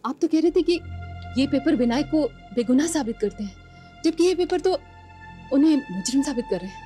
आप तो कह रहे थे कि ये पेपर विनायक को बेगुनाह साबित करते हैं, जबकि ये पेपर तो उन्हें मुजरिम साबित कर रहे हैं।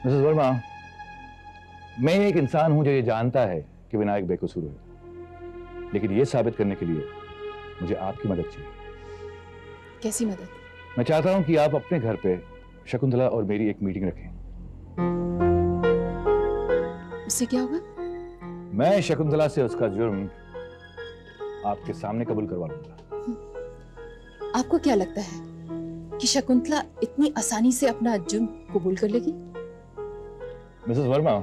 मिसेस वर्मा, मैं एक इंसान हूं जो ये जानता है कि विनायक बेकसूर है, लेकिन ये साबित करने के लिए मुझे आपकी मदद चाहिए। कैसी मदद? मैं चाहता हूं कि आप अपने घर पे शकुंतला और मेरी एक मीटिंग रखें। उससे क्या होगा? मैं शकुंतला से उसका जुर्म आपके सामने कबूल करवा लूंगा। आपको क्या लगता है कि शकुंतला इतनी आसानी से अपना जुर्म कबूल कर लेगी? मिसेस वर्मा,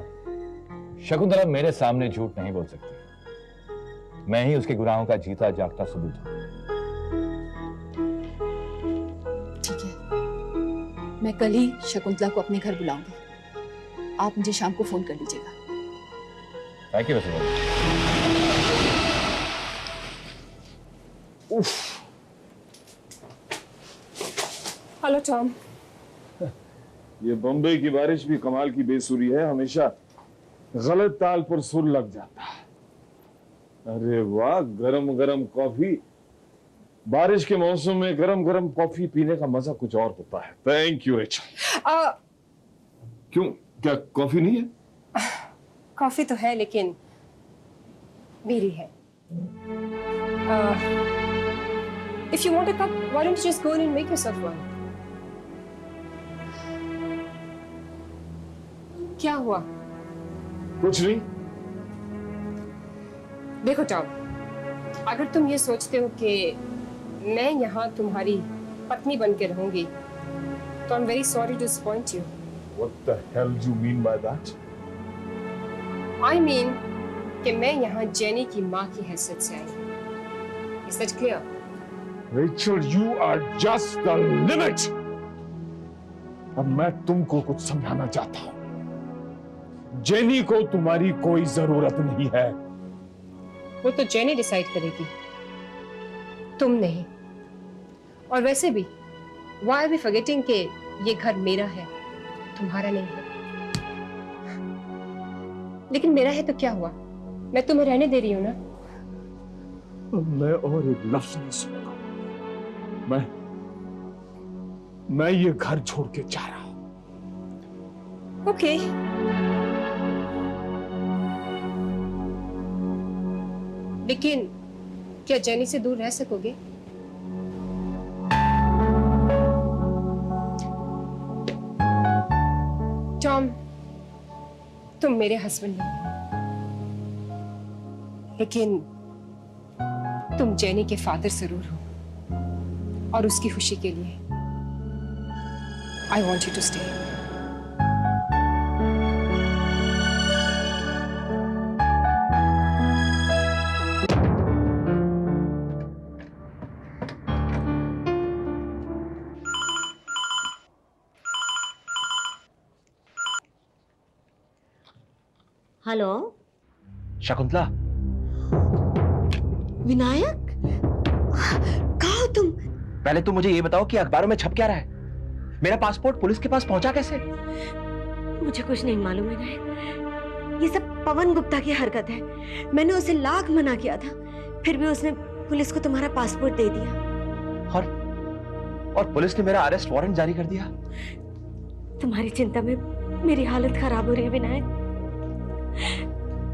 शकुंतला मेरे सामने झूठ नहीं बोल सकती। मैं ही उसके गुनाहों का जीता जागता सबूत हूं। ठीक है, मैं कल ही शकुंतला को अपने घर बुलाऊंगी। आप मुझे शाम को फोन कर लीजिएगा। Thank you Mrs Verma. Hello Tom. ये बम्बई की बारिश भी कमाल की बेसुरी है, हमेशा गलत ताल पर सुर लग जाता है। अरे वाह, गरम गरम कॉफी। बारिश के मौसम में गरम गरम कॉफी पीने का मजा कुछ और होता है। Thank you Rachel. क्यों, क्या कॉफी नहीं है? कॉफी तो है लेकिन मेरी है। If you want a cup, why don't you just go in and make yourself one? क्या हुआ? कुछ नहीं। देखो टॉम, अगर तुम ये सोचते हो कि मैं यहाँ तुम्हारी पत्नी बन के रहूंगी, तो I'm very sorry to disappoint you. What the hell do you mean by that? I mean कि मैं यहाँ जेनी की माँ की हैसियत से आई। Is that clear? Rachel, you are just the limit. अब मैं तुमको कुछ समझाना चाहता हूँ। जेनी को तुम्हारी कोई जरूरत नहीं है। वो तो जेनी डिसाइड करेगी, तुम नहीं। और वैसे भी why are we forgetting कि ये घर मेरा है, तुम्हारा नहीं है। लेकिन मेरा है तो क्या हुआ, मैं तुम्हें रहने दे रही हूं ना। मैं और एक लफ्ज नहीं सुनूंगा। मैं ये घर छोड़ के जा रहा हूं। ओके। लेकिन क्या जेनी से दूर रह सकोगे? टॉम, तुम मेरे हस्बैंड हो, लेकिन तुम जेनी के फादर जरूर हो, और उसकी खुशी के लिए I want you to stay. Hello Shakuntala. Vinayak, कहाँ हो तुम? पहले तुम मुझे ये बताओ कि अखबारों में छप क्या रहा है? मेरा पासपोर्ट पुलिस के पास पहुंचा कैसे? मुझे कुछ नहीं मालूम विनायक, ये सब पवन गुप्ता की हरकत है। मैंने उसे लाख मना किया था, फिर भी उसने पुलिस को तुम्हारा पासपोर्ट दे दिया। और पुलिस ने मेरा अरेस्ट वारंट जारी कर दिया। तुम्हारी चिंता में मेरी हालत खराब हो रही है विनायक,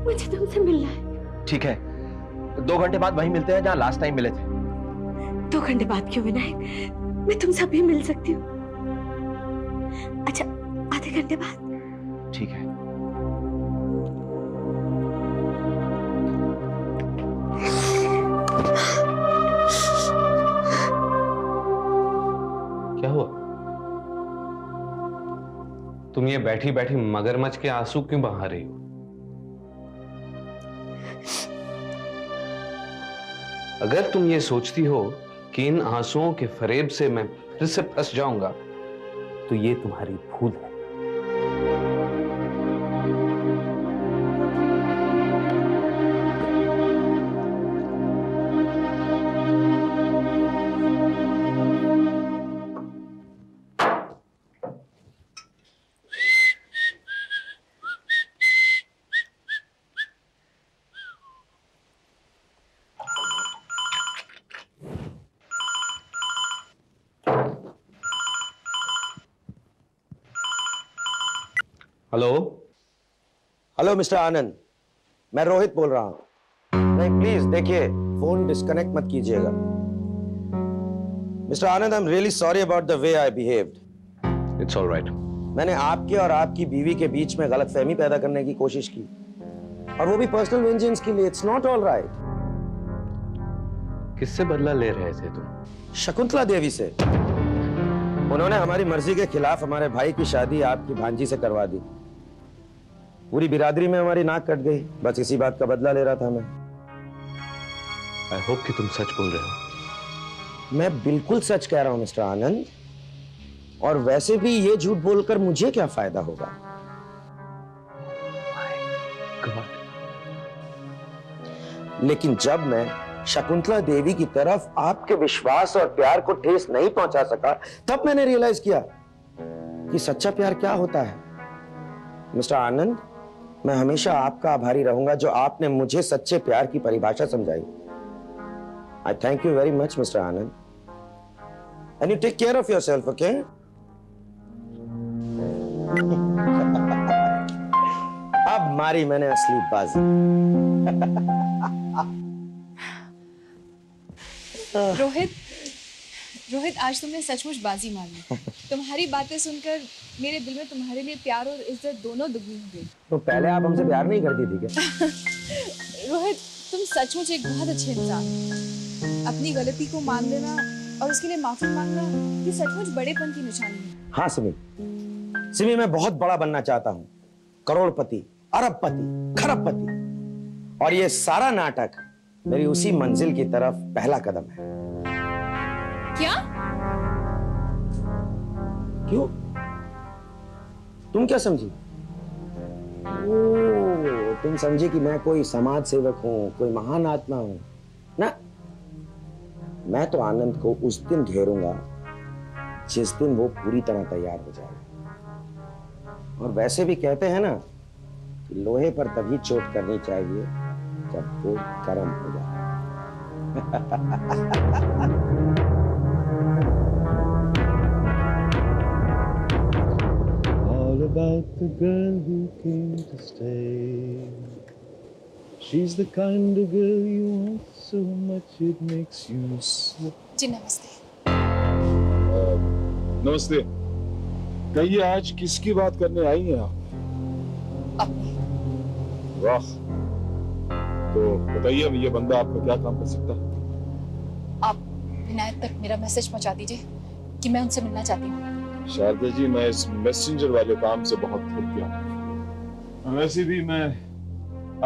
मुझे तुमसे मिलना है। ठीक है, 2 घंटे बाद वहीं मिलते हैं जहां लास्ट टाइम मिले थे। 2 घंटे बाद क्यों विनायक, मैं तुमसे अभी मिल सकती हूँ। अच्छा, आधे घंटे बाद। ठीक है। क्या हुआ? तुम ये बैठी बैठी मगरमच्छ के आंसू क्यों बहा रही हो? अगर तुम ये सोचती हो कि इन आंसुओं के फरेब से मैं फिर से फंस जाऊंगा, तो ये तुम्हारी भूल है। हेलो। हेलो मिस्टर आनंद, मैं रोहित बोल रहा हूं। नहीं प्लीज देखिए, फोन डिस्कनेक्ट मत कीजिएगा। Mister Anand, I am really sorry about the way I behaved. It's all right. मैंने आपके और आपकी बीवी के बीच में गलतफहमी पैदा करने की कोशिश की, और वो भी पर्सनल वेंजेंस के लिए। It's not all right. किससे बदला ले रहे थे तुम? शकुंतला देवी से। उन्होंने हमारी मर्जी के खिलाफ हमारे भाई की शादी आपकी भांजी से करवा दी। पूरी बिरादरी में हमारी नाक कट गई। बस इसी बात का बदला ले रहा था मैं। आई होप कि तुम सच बोल रहे हो। मैं बिल्कुल सच कह रहा हूं मिस्टर आनंद, और वैसे भी ये झूठ बोलकर मुझे क्या फायदा होगा? God. लेकिन जब मैं शकुंतला देवी की तरफ आपके विश्वास और प्यार को ठेस नहीं पहुंचा सका, तब मैंने रियलाइज किया कि सच्चा प्यार क्या होता है। मिस्टर आनंद, मैं हमेशा आपका आभारी रहूंगा जो आपने मुझे सच्चे प्यार की परिभाषा समझाई। I thank you very much mister Anand, and you take care of yourself, okay? अब मारी मैंने असली बाजी। रोहित, रोहित, आज तुमने सचमुच बाजी मार ली। तुम्हारी बातें सुनकर मेरे दिल में तुम्हारे लिए प्यार और इज्जत दोनों दुगनी हो गई। तो पहले आप हमसे प्यार नहीं करती थी क्या? रोहित, तुम सचमुच एक बहुत अच्छे इंसान हो। अपनी गलती को मान लेना और उसके लिए माफी मांगना, ये सचमुच बड़ेपन की निशानी है। हाँ सिमी, सिमी मैं बहुत बड़ा बनना चाहता हूँ। करोड़पति, अरबपति, खरबपति। और ये सारा नाटक मेरी उसी मंजिल की तरफ पहला कदम है। क्या? क्यों? तुम क्या समझी? ओह, तुम समझी कि मैं कोई समाज सेवक हूं, कोई महान आत्मा हूं? ना, मैं तो आनंद को उस दिन घेरूंगा जिस दिन वो पूरी तरह तैयार हो जाएगा। और वैसे भी कहते हैं ना कि लोहे पर तभी चोट करनी चाहिए जब वो गर्म हो जाए। All about the girl who came to stay. She's the kind of girl you want so much it makes you slip. जी नमस्ते। नमस्ते। कहिए, आज किसकी बात करने आई हैं आप? अपनी। वाह, तो बताइए ये बंदा आपका क्या काम कर सकता है? आप विनायक तक मेरा मैसेज पहुंचा दीजिए कि मैं उनसे मिलना चाहती हूँ। शारदा जी, मैं इस मैसेंजर वाले काम से बहुत थक गया हूं। वैसे भी मैं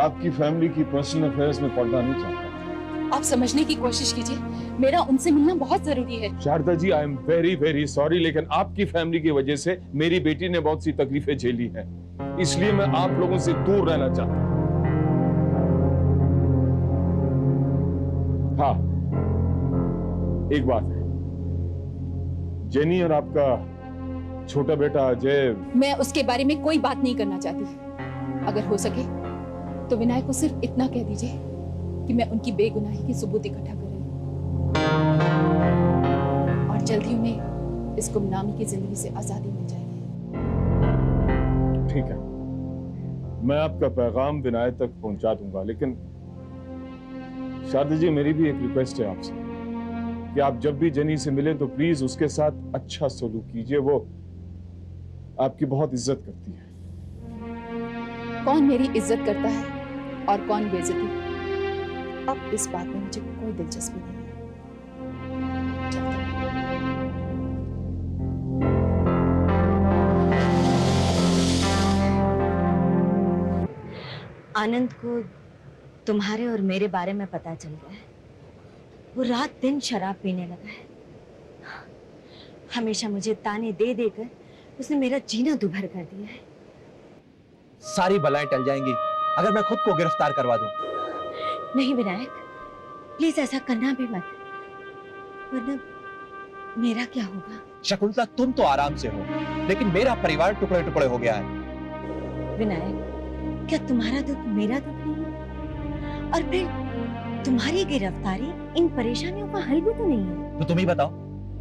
आपकी फैमिली की पर्सनल अफेयर्स में पड़ना नहीं चाहता। आप समझने की कोशिश कीजिए, मेरा उनसे मिलना बहुत जरूरी है। Sharda ji, I am very very sorry, लेकिन आपकी फैमिली की वजह से मेरी बेटी ने बहुत सी तकलीफें झेली हैं, इसलिए मैं आप लोगों से दूर रहना चाहता हूं। हाँ, एक बात है, जेनी और आपका छोटा बेटा अजय, मैं उसके बारे में कोई बात नहीं करना चाहती। अगर हो सके तो विनायक को सिर्फ इतना कह दीजिए कि मैं उनकी बेगुनाही की सबूत इकट्ठा कर रही हूँ और जल्द ही उन्हें इस गुमनामी की जिंदगी से आजादी मिल जाएगी। ठीक है, मैं आपका पैगाम विनायक तक पहुंचा दूंगा, लेकिन शारदा जी, मेरी भी एक रिक्वेस्ट है आपसे कि आप जब भी जेनी से मिले तो प्लीज उसके साथ अच्छा सलूक कीजिए। वो आपकी बहुत इज्जत करती है। कौन मेरी इज्जत करता है और कौन बेइज्जती, अब इस बात में मुझे कोई दिलचस्पी नहीं है। आनंद को तुम्हारे और मेरे बारे में पता चल गया है। वो रात दिन शराब पीने लगा है। हमेशा मुझे ताने दे देकर उसने मेरा जीना दुभर कर दिया है। सारी बलाएं टल जाएंगी अगर मैं खुद को गिरफ्तार करवा दूं। नहीं विनायक, प्लीज ऐसा करना भी मत, वरना मेरा क्या होगा? शकुंतला, तुम तो आराम से हो, लेकिन मेरा परिवार टुकड़े टुकड़े हो गया है। विनायक, क्या तुम्हारा दुख मेरा दुख नहीं है? और फिर तुम्हारी गिरफ्तारी इन परेशानियों का हल भी तो नहीं है। तो तुम ही बताओ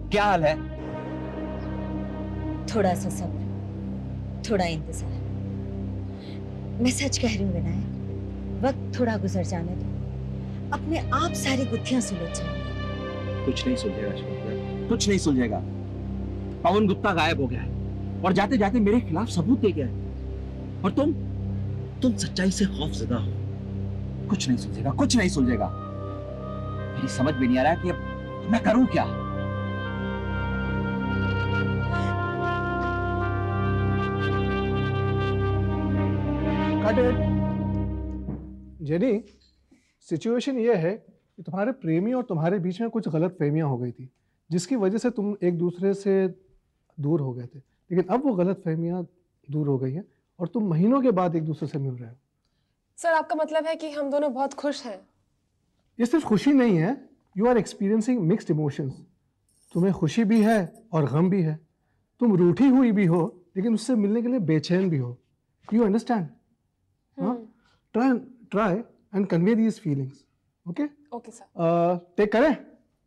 क्या हाल है? थोड़ा सा सब्र, थोड़ा इंतजार। मैं सच कह रही हूँ विनायक, वक्त थोड़ा गुजर जाने दो, अपने आप सारी गुत्थियां सुलझ जाएंगी। कुछ नहीं सुलझेगा शकुंतला, कुछ नहीं सुलझेगा। पवन गुप्ता गायब हो गया है और जाते जाते मेरे खिलाफ सबूत दे गया है, और तुम सच्चाई से खौफजदा हो। कुछ नहीं सुलझेगा, कुछ नहीं सुलझेगा। मेरी समझ में नहीं आ रहा है कि अब मैं करूं क्या। जेनी, सिचुएशन ये है कि तुम्हारे प्रेमी और तुम्हारे बीच में कुछ गलत फहमियां हो गई थी, जिसकी वजह से तुम एक दूसरे से दूर हो गए थे। लेकिन अब वो गलत फहमियां दूर हो गई हैं और तुम महीनों के बाद एक दूसरे से मिल रहे हो। सर, आपका मतलब है कि हम दोनों बहुत खुश हैं? ये सिर्फ खुशी नहीं है, you are experiencing mixed emotions. तुम्हें खुशी भी है और गम भी है। तुम रूठी हुई भी हो, लेकिन उससे मिलने के लिए बेचैन भी हो। You understand? Try and convey these feelings. Okay? Okay sir. Take care.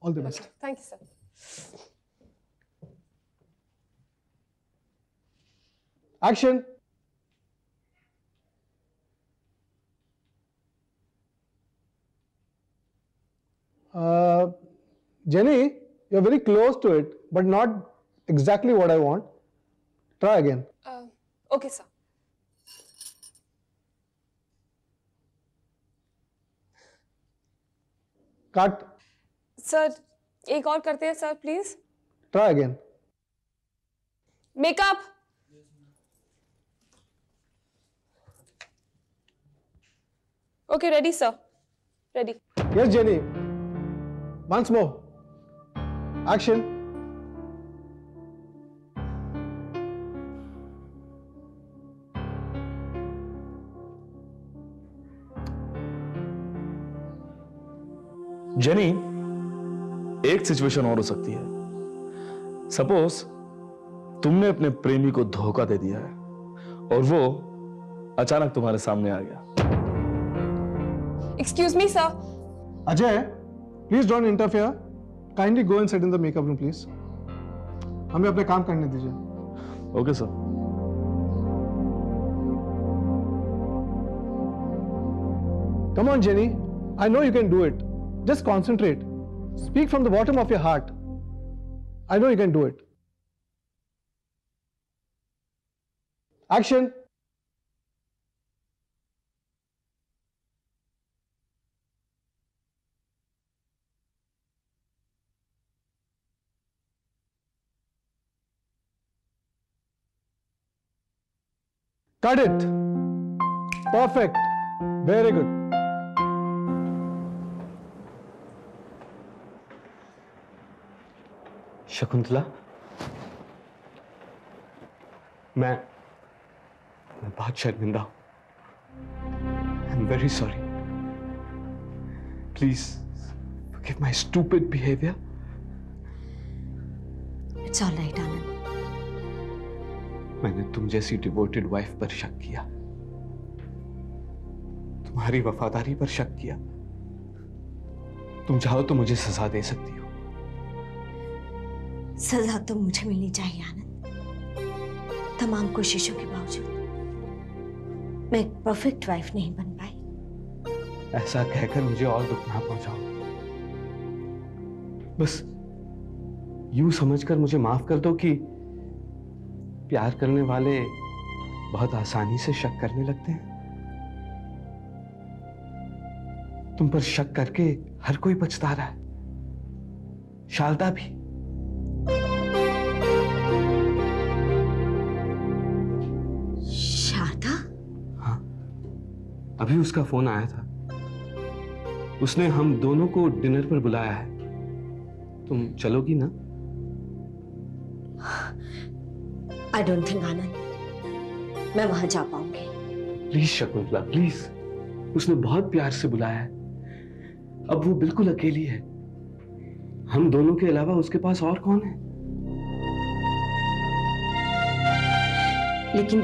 All the best. Thank you sir. Action. Jenny, you're very close to it, but not exactly what I want. Try again. Okay sir. Cut. Sir, एक और करते हैं sir, please. Try again. Makeup. Okay, ready sir, ready. Yes, Jenny. Once more. Action. Jenny, एक situation और हो सकती है। Suppose तुमने अपने प्रेमी को धोखा दे दिया है और वो अचानक तुम्हारे सामने आ गया। Excuse me sir. Ajay, please don't interfere. Kindly go and sit in the makeup room, please. हमें अपने काम करने दीजिए। Okay sir. Come on, Jenny. I know you can do it. Just concentrate. Speak from the bottom of your heart. I know you can do it. Action. Cut it. Perfect. Very good. Shakuntala, मैं बहुत शर्मिंदा हूं। I am very sorry. Please forgive my stupid behaviour. It's all right Anand. मैंने तुम जैसी devoted wife पर शक किया, तुम्हारी वफादारी पर शक किया। तुम चाहो तो मुझे सजा दे सकती हो। सजा तो मुझे मिलनी चाहिए आनंद। तमाम कोशिशों के बावजूद मैं एक परफेक्ट वाइफ नहीं बन पाई। ऐसा कहकर मुझे और दुख ना पहुंचाओ। बस यूं समझकर मुझे माफ कर दो कि प्यार करने वाले बहुत आसानी से शक करने लगते हैं। तुम पर शक करके हर कोई पछता रहा है, शारदा भी। शारदा? हाँ, अभी उसका फोन आया था। उसने हम दोनों को डिनर पर बुलाया है। तुम चलोगी ना? आई डोंट थिंक आनंद मैं वहां जा पाऊंगी। Please Shakuntala, please. उसने बहुत प्यार से बुलाया है। अब वो बिल्कुल अकेली है। हम दोनों के अलावा उसके पास और कौन है? लेकिन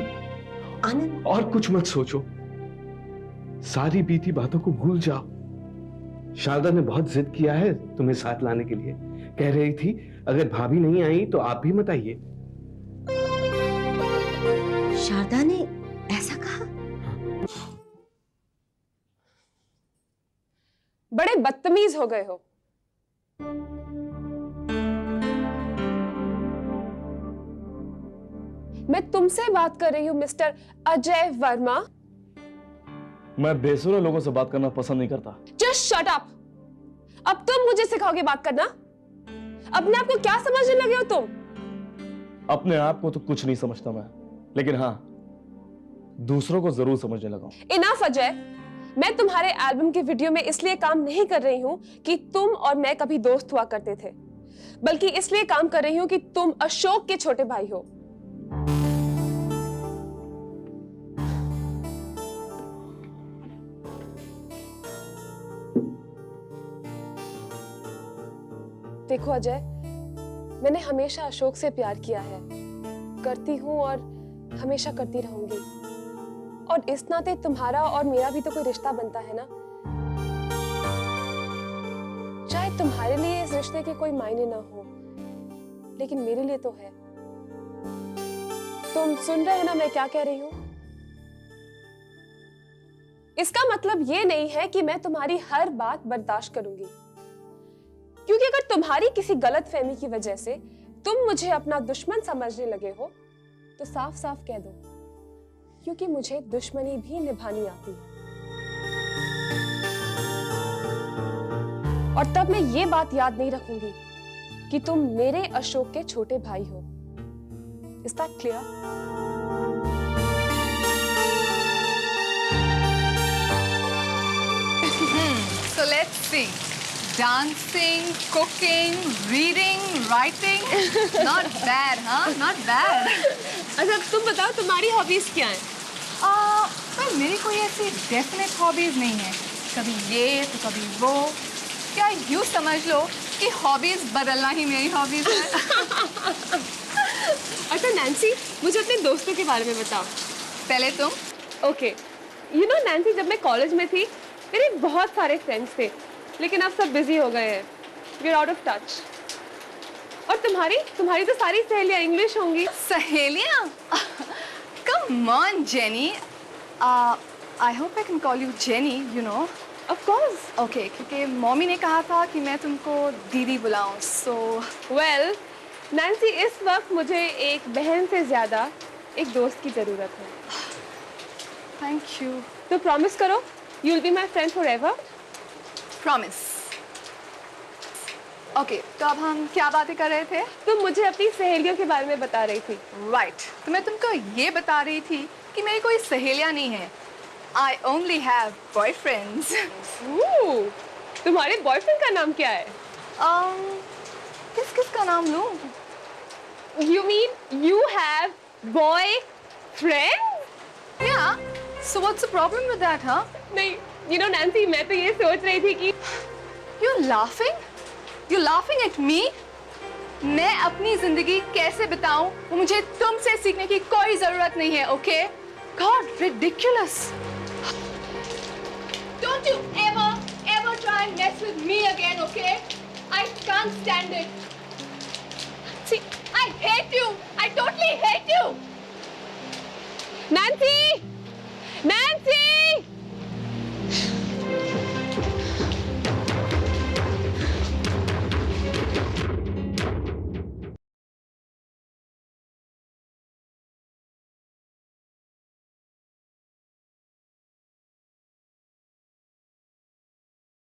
आनंद। और कुछ मत सोचो, सारी बीती बातों को भूल जाओ। शारदा ने बहुत जिद किया है तुम्हें साथ लाने के लिए। कह रही थी अगर भाभी नहीं आई तो आप भी मत आइए। शारदा ने ऐसा कहा? बदतमीज हो गए हो। मैं तुमसे बात कर रही हूँ मिस्टर अजय वर्मा। मैं बेसुरे लोगों से बात करना पसंद नहीं करता। Just shut up. अब तुम मुझे सिखाओगे बात करना? अपने आप को क्या समझने लगे हो तुम? अपने आप को तो कुछ नहीं समझता मैं, लेकिन हाँ, दूसरों को जरूर समझने लगा हूं। इनफ अजय, मैं तुम्हारे एल्बम के वीडियो में इसलिए काम नहीं कर रही हूँ कि तुम और मैं कभी दोस्त हुआ करते थे, बल्कि इसलिए काम कर रही हूँ कि तुम अशोक के छोटे भाई हो। देखो अजय, मैंने हमेशा अशोक से प्यार किया है, करती हूँ और हमेशा करती रहूंगी। और इस नाते तुम्हारा और मेरा भी तो कोई रिश्ता बनता है ना। चाहे तुम्हारे लिए इस रिश्ते के कोई मायने ना हो, लेकिन मेरे लिए तो है। तुम सुन रहे हो ना मैं क्या कह रही हूँ? इसका मतलब ये नहीं है कि मैं तुम्हारी हर बात बर्दाश्त करूंगी, क्योंकि अगर तुम्हारी किसी गलत फहमी की वजह से तुम मुझे अपना दुश्मन समझने लगे हो, तो साफ साफ कह दो, क्योंकि मुझे दुश्मनी भी निभानी आती है। और तब मैं ये बात याद नहीं रखूंगी कि तुम मेरे अशोक के छोटे भाई हो। Is that clear? So let's see. Dancing, cooking, reading, writing. Not bad, huh? Not bad. अच्छा तुम बताओ तुम्हारी हॉबीज क्या हैं? पर मेरी कोई ऐसी डेफिनेट हॉबीज नहीं है। कभी ये तो कभी वो। क्या यूँ समझ लो कि हॉबीज बदलना ही मेरी हॉबीज है। अच्छा नैन्सी, मुझे अपने दोस्तों के बारे में बताओ। पहले तुम। ओके, यू नो नैन्सी, जब मैं कॉलेज में थी मेरे बहुत सारे फ्रेंड्स थे, लेकिन अब सब बिजी हो गए हैं। We are out of touch. और तुम्हारी तो सारी सहेलियां इंग्लिश होंगी। सहेलियां? Come on, Jenny. I hope I can call you Jenny, you know. Of course. Okay, क्योंकि मम्मी ने कहा था कि मैं तुमको दीदी बुलाऊं, so. Well, नैन्सी, इस वक्त मुझे एक बहन से ज्यादा एक दोस्त की जरूरत है। Thank you. तो प्रॉमिस करो, you'll be my friend forever. Promise. Okay, तो अब हम क्या बातें कर रहे थे? तुम मुझे अपनी सहेलियों के बारे में बता रही थी। Right. तो मैं तुमको ये बता रही थी कि मेरी कोई सहेलियां नहीं है। I only have boyfriends. Ooh, तुम्हारे बॉयफ्रेंड का नाम क्या है? किसका नाम लूं? You mean you have boyfriend? Yeah. So what's the problem with that, huh? नहीं, you know नैन्सी, मैं तो ये सोच रही थी कि You're laughing? You're laughing at me? मैं अपनी जिंदगी कैसे बिताऊं वो मुझे तुमसे सीखने की कोई जरूरत नहीं है, okay? God, ridiculous. Don't you ever try and mess with me again, okay? I can't stand it. See, I hate you. I totally hate you. Nancy! Nancy!